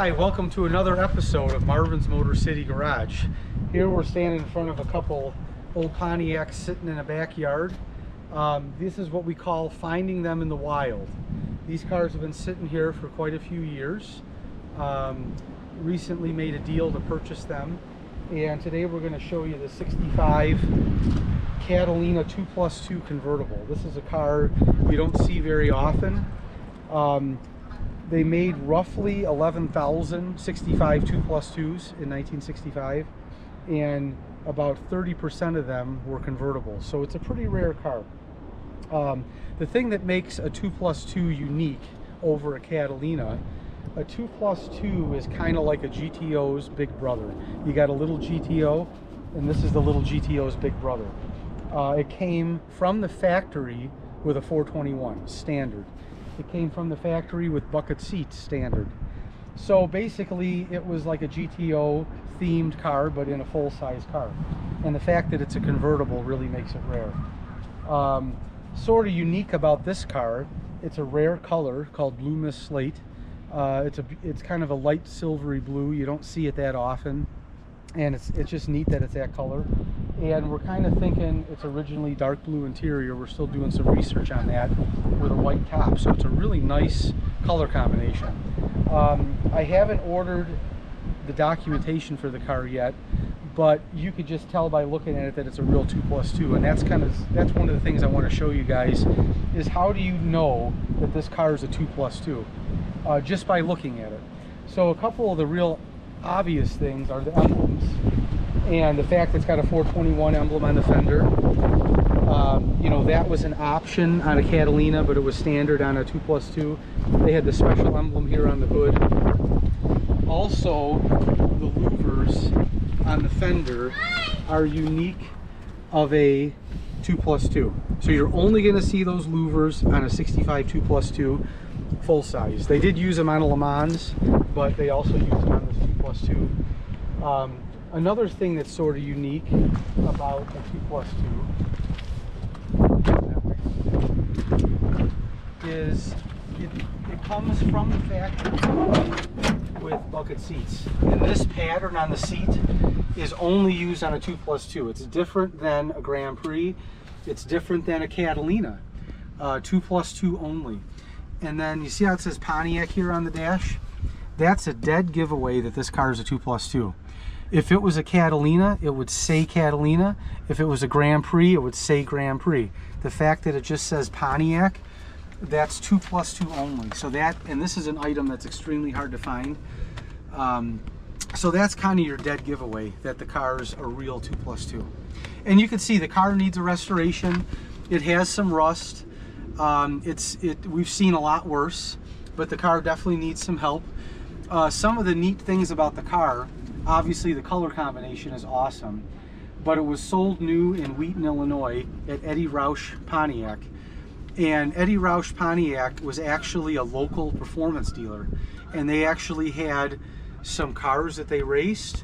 Hi, welcome to another episode of Marvin's Motor City Garage. Here we're standing in front of a couple old Pontiacs sitting in a backyard. This is what we call finding them in the wild. These cars have been sitting here for quite a few years. Recently made a deal to purchase them, and today we're going to show you the 65 Catalina 2+2 Convertible. This is a car you don't see very often. They made roughly 11,000 65 2+2s in 1965, and about 30% of them were convertibles. So it's a pretty rare car. The thing that makes a 2+2 unique over a Catalina, a 2+2 is kind of like a GTO's big brother. You got a little GTO, and this is the little GTO's big brother. It came from the factory with a 421 standard. It came from the factory with bucket seats standard. So basically it was like a GTO themed car, but in a full-size car. And the fact that it's a convertible really makes it rare. Sort of unique about this car, it's a rare color called Blue Mist Slate. It's kind of a light silvery blue. You don't see it that often, and it's just neat that it's that color. And we're kind of thinking it's originally dark blue interior. We're still doing some research on that with a white top, so it's a really nice color combination. I haven't ordered the documentation for the car yet, but you could just tell by looking at it that it's a real 2+2, and that's one of the things I want to show you guys, is how do you know that this car is a 2+2? Just by looking at it. So a couple of the real obvious things are the emblems, and the fact that it's got a 421 emblem on the fender. You know, that was an option on a Catalina, but it was standard on a 2+2. They had the special emblem here on the hood. Also, the louvers on the fender are unique of a 2+2. So you're only going to see those louvers on a 65 2+2 full size. They did use them on a Le Mans, but they also used them on this 2+2. Another thing that's sort of unique about a 2+2 is it comes from the factory with bucket seats. And this pattern on the seat is only used on a 2+2. It's different than a Grand Prix. It's different than a Catalina. 2+2 only. And then you see how it says Pontiac here on the dash? That's a dead giveaway that this car is a 2+2. If it was a Catalina, it would say Catalina. If it was a Grand Prix, it would say Grand Prix. The fact that it just says Pontiac, that's 2+2 only. So that, and this is an item that's extremely hard to find. So that's kind of your dead giveaway that the car is a real 2+2. And you can see the car needs a restoration. It has some rust. We've seen a lot worse, but the car definitely needs some help. Some of the neat things about the car, obviously the color combination is awesome, but it was sold new in Wheaton, Illinois at Eddie Roush Pontiac. And Eddie Roush Pontiac was actually a local performance dealer, and they actually had some cars that they raced.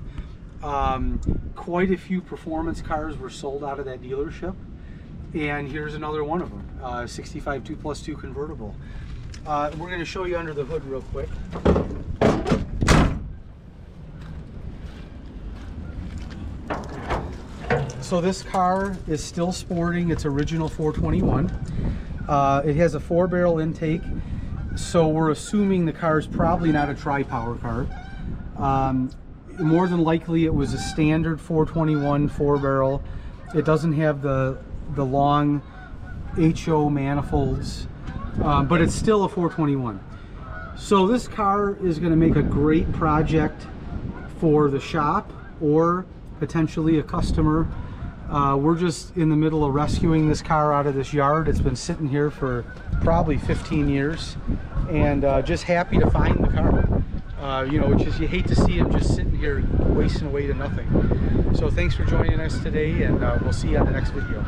Quite a few performance cars were sold out of that dealership, and here's another one of them, 65 2+2 convertible. We're going to show you under the hood real quick. So this car is still sporting its original 421. It has a 4-barrel intake, so we're assuming the car is probably not a tri-power car. More than likely it was a standard 421 4-barrel. It doesn't have the long HO manifolds, but it's still a 421. So this car is going to make a great project for the shop or potentially a customer. We're just in the middle of rescuing this car out of this yard. It's been sitting here for probably 15 years, and just happy to find the car. You know, it's just, you hate to see them just sitting here wasting away to nothing. So thanks for joining us today, and we'll see you on the next video.